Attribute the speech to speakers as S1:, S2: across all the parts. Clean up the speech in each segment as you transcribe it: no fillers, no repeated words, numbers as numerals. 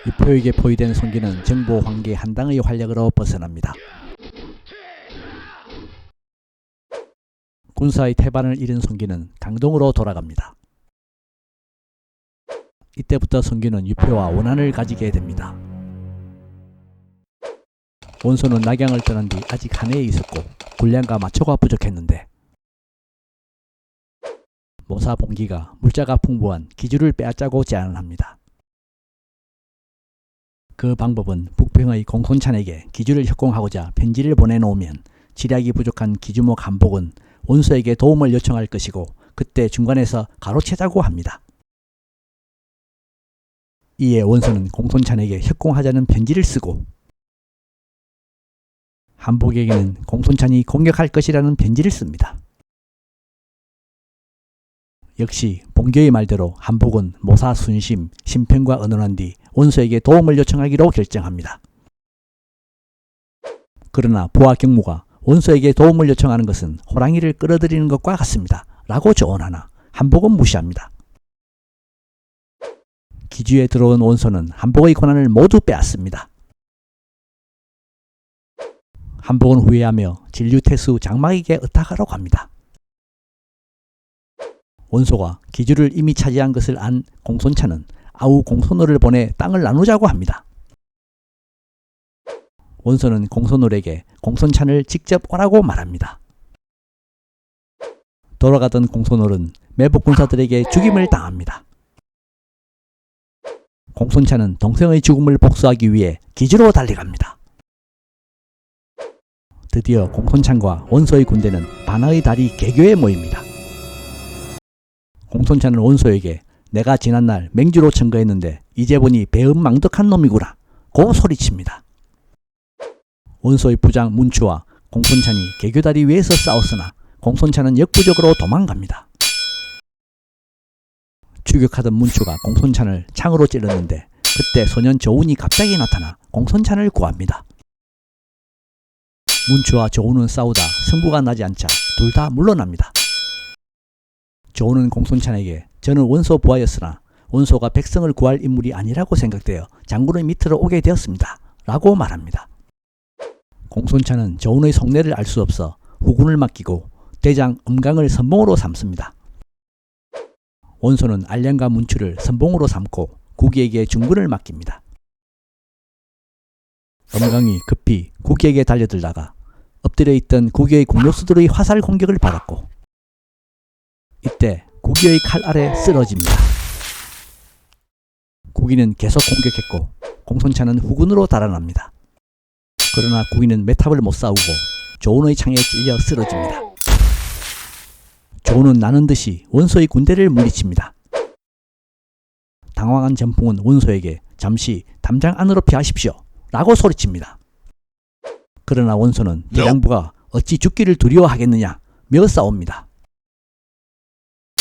S1: 유표에게 포위된 송기는 정보 황계 한당의 활약으로 벗어납니다. 군사의 태반을 잃은 송기는 강동으로 돌아갑니다. 이때부터 송기는 유표와 원한을 가지게 됩니다. 원소는 낙양을 떠난 뒤 아직 한해에 있었고 군량과 마초가 부족했는데 모사 봉기가 물자가 풍부한 기주를 빼앗자고 제안을 합니다. 그 방법은 북평의 공손찬에게 기주를 협공하고자 편지를 보내놓으면 지략이 부족한 기주목 한복은 원소에게 도움을 요청할 것이고 그때 중간에서 가로채자고 합니다. 이에 원소는 공손찬에게 협공하자는 편지를 쓰고 한복에게는 공손찬이 공격할 것이라는 편지를 씁니다. 역시 봉교의 말대로 한복은 모사 순심, 심평과 의논한 뒤 원소에게 도움을 요청하기로 결정합니다. 그러나 부하 경무가 원소에게 도움을 요청하는 것은 호랑이를 끌어들이는 것과 같습니다. 라고 조언하나 한복은 무시합니다. 기주에 들어온 원소는 한복의 권한을 모두 빼앗습니다. 한복은 후회하며 진류태수 장막에게 의탁하러 갑니다. 원소가 기주를 이미 차지한 것을 안 공손찬은 아우 공손호를 보내 땅을 나누자고 합니다. 원소는 공손호에게 공손찬을 직접 오라고 말합니다. 돌아가던 공손호는 매복 군사들에게 죽임을 당합니다. 공손찬은 동생의 죽음을 복수하기 위해 기주로 달려갑니다. 드디어 공손찬과 원소의 군대는 반하의 다리 개교에 모입니다. 공손찬은 원소에게 내가 지난날 맹주로 청거했는데 이제 보니 배은망덕한 놈이구나 고 소리칩니다. 원소의 부장 문추와 공손찬이 개교다리 위에서 싸웠으나 공손찬은 역부족으로 도망갑니다. 추격하던 문추가 공손찬을 창으로 찔렀는데 그때 소년 조운이 갑자기 나타나 공손찬을 구합니다. 문추와 조운은 싸우다 승부가 나지 않자 둘 다 물러납니다. 조운은 공손찬에게 저는 원소 부하였으나 원소가 백성을 구할 인물이 아니라고 생각되어 장군의 밑으로 오게 되었습니다. 라고 말합니다. 공손찬은 조운의 속내를 알 수 없어 후군을 맡기고 대장 음강을 선봉으로 삼습니다. 원소는 알량과 문추를 선봉으로 삼고 구기에게 중군을 맡깁니다. 음강이 급히 구기에게 달려들다가 엎드려 있던 구기의 공격수들의 화살 공격을 받았고 이때 구기의 칼 아래 쓰러집니다. 구기는 계속 공격했고 공손찬은 후군으로 달아납니다. 그러나 구기는 매탑을 못 쌓우고 조운의 창에 찔려 쓰러집니다. 조운은 나는 듯이 원소의 군대를 물리칩니다. 당황한 전풍은 원소에게 잠시 담장 안으로 피하십시오 라고 소리칩니다. 그러나 원소는 대장부가 어찌 죽기를 두려워하겠느냐 며 싸웁니다.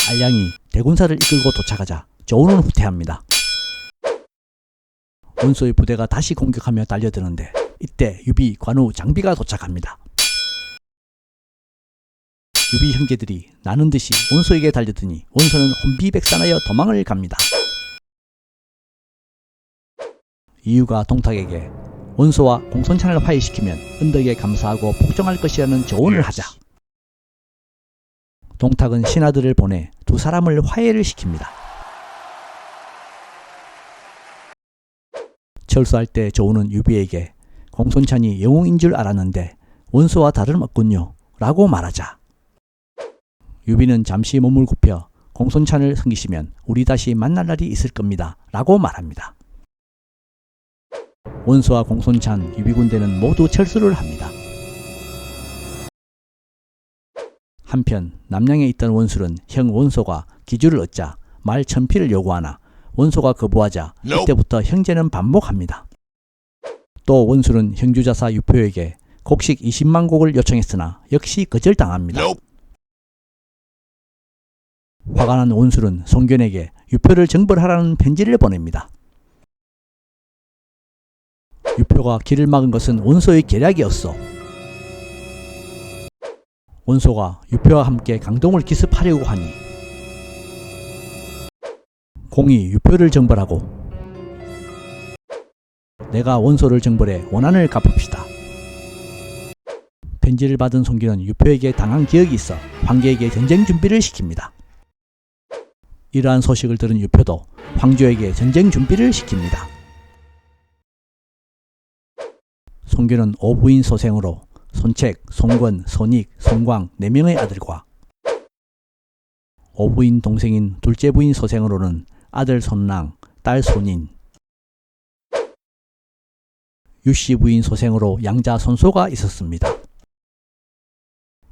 S1: 알량이 대군사를 이끌고 도착하자 조운은 후퇴합니다. 원소의 부대가 다시 공격하며 달려드는데 이때 유비, 관우, 장비가 도착합니다. 유비 형제들이 나는 듯이 원소에게 달려드니 원소는 혼비백산하여 도망을 갑니다. 이유가 동탁에게 원소와 공손찬을 화해시키면 은덕에 감사하고 복종할 것이라는 조언을 하자 동탁은 신하들을 보내 두 사람을 화해를 시킵니다. 철수할 때 조운은 유비에게 공손찬이 영웅인 줄 알았는데 원소와 다름없군요 라고 말하자 유비는 잠시 몸을 굽혀 공손찬을 섬기시면 우리 다시 만날 날이 있을 겁니다 라고 말합니다. 원소와 공손찬, 유비군대는 모두 철수를 합니다. 한편 남양에 있던 원술은 형 원소가 기주를 얻자 말 1000피를 요구하나 원소가 거부하자 이때부터 형제는 반복합니다. 또 원술은 형주자사 유표에게 곡식 20만 곡을 요청했으나 역시 거절당합니다. 화가 난 원술은 송견에게 유표를 정벌하라는 편지를 보냅니다. 유표가 길을 막은 것은 원소의 계략이었어. 원소가 유표와 함께 강동을 기습하려고 하니 공이 유표를 정벌하고 내가 원소를 정벌해 원한을 갚읍시다. 편지를 받은 송기는 유표에게 당한 기억이 있어 황제에게 전쟁 준비를 시킵니다. 이러한 소식을 들은 유표도 황조에게 전쟁 준비를 시킵니다. 송규는 5부인 소생으로 손책, 송권, 손익, 송광 4명의 아들과 5부인 동생인 둘째 부인 소생으로는 아들 손랑, 딸 손인, 유씨 부인 소생으로 양자 손소가 있었습니다.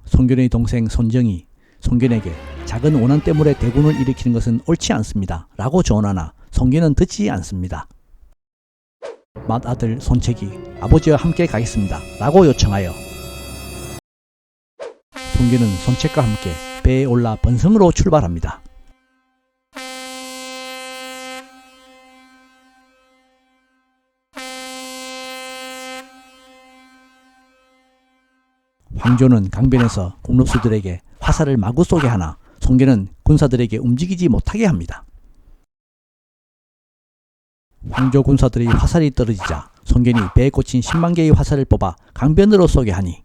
S1: 송견의 동생 손정이 송견에게 작은 원한 때문에 대군을 일으키는 것은 옳지 않습니다 라고 조언하나 송견은 듣지 않습니다. 맏아들 손책이 아버지와 함께 가겠습니다 라고 요청하여 송견은 손책과 함께 배에 올라 번성으로 출발합니다. 황조는 강변에서 공로수들에게 화살을 마구 쏘게 하나 송견은 군사들에게 움직이지 못하게 합니다. 황조 군사들의 화살이 떨어지자 송견이 배에 꽂힌 10만 개의 화살을 뽑아 강변으로 쏘게 하니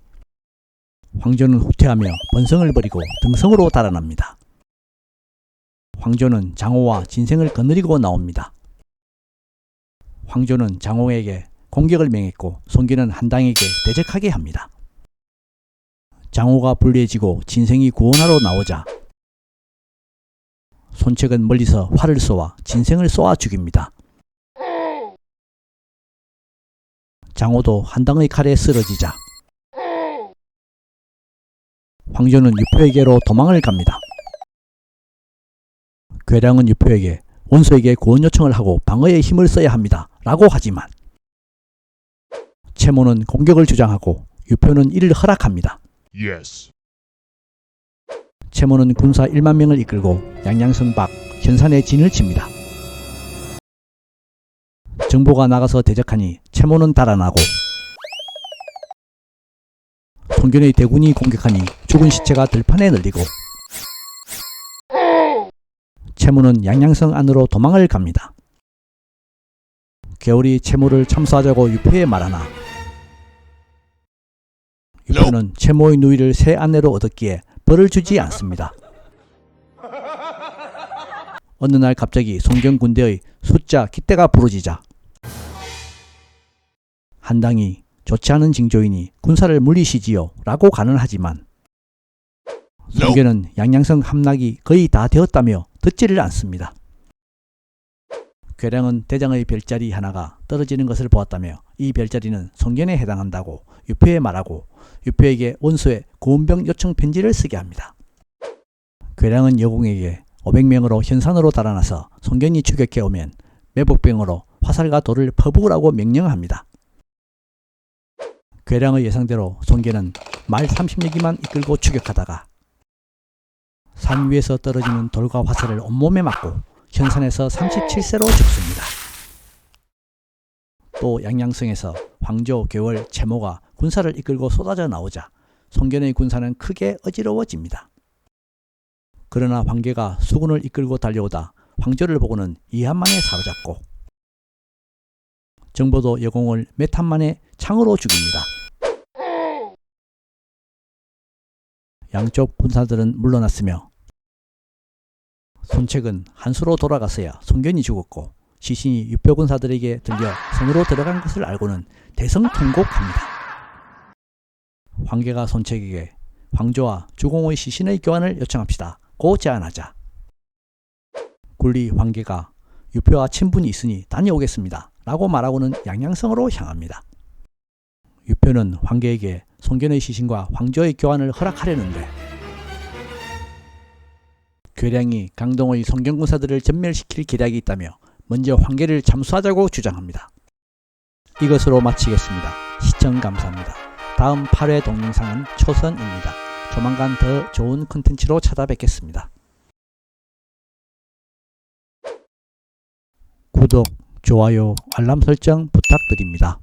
S1: 황조는 후퇴하며 번성을 버리고 등성으로 달아납니다. 황조는 장호와 진생을 거느리고 나옵니다. 황조는 장호에게 공격을 명했고 송견은 한당에게 대적하게 합니다. 장호가 불리해지고 진생이 구원하러 나오자 손책은 멀리서 활을 쏘아 진생을 쏘아 죽입니다. 장호도 한당의 칼에 쓰러지자 황조는 유표에게로 도망을 갑니다. 괴량은 유표에게 원소에게 구원 요청을 하고 방어에 힘을 써야 합니다 라고 하지만 채모는 공격을 주장하고 유표는 이를 허락합니다.
S2: Yes.
S1: 채모는 군사 1만 명을 이끌고 양양성 밖 현산에 진을 칩니다. 정보가 나가서 대적하니 채모는 달아나고 송견의 대군이 공격하니 죽은 시체가 들판에 널리고 채모는 양양성 안으로 도망을 갑니다. 괴월이 채모를 참수하자고 유표에 말하나 유표는 채모의 누이를 새 아내로 얻었기에 벌을 주지 않습니다. 어느 날 갑자기 송견 군대의 숫자 기대가 부러지자 한당이 좋지 않은 징조이니 군사를 물리시지요 라고 간언하지만 송견은 양양성 함락이 거의 다 되었다며 듣지를 않습니다. 괴량은 대장의 별자리 하나가 떨어지는 것을 보았다며 이 별자리는 송견에 해당한다고 유표에 말하고 유표에게 원소에 구원병 요청 편지를 쓰게 합니다. 괴량은 여공에게 500명으로 현산으로 달아나서 송견이 추격해 오면 매복병으로 화살과 돌을 퍼부으라고 명령합니다. 괴량의 예상대로 송견은 말 30여기만 이끌고 추격하다가 산 위에서 떨어지는 돌과 화살을 온몸에 맞고 현산에서 37세로 죽습니다. 또 양양성에서 황조, 괴월, 채모가 군사를 이끌고 쏟아져 나오자 송견의 군사는 크게 어지러워집니다. 그러나 황계가 수군을 이끌고 달려오다 황조를 보고는 이한만에 사로잡고 정보도 여공을 몇 한 만에 창으로 죽입니다. 양쪽 군사들은 물러났으며 손책은 한수로 돌아갔어야 송견이 죽었고 시신이 유표 군사들에게 들려 성으로 들어간 것을 알고는 대성통곡합니다. 황계가 손책에게 황조와 주공의 시신의 교환을 요청합시다 고 제안하자 굴리 황계가 유표와 친분이 있으니 다녀오겠습니다 라고 말하고는 양양성으로 향합니다. 유표는 황계에게 송견의 시신과 황조의 교환을 허락하려는데 괴량이 강동의 송견군사들을 전멸시킬 계략이 있다며 먼저 황계를 참수하자고 주장합니다. 이것으로 마치겠습니다. 시청 감사합니다. 다음 8회 동영상은 초선입니다. 조만간 더 좋은 컨텐츠로 찾아뵙겠습니다. 구독, 좋아요, 알람 설정 부탁드립니다.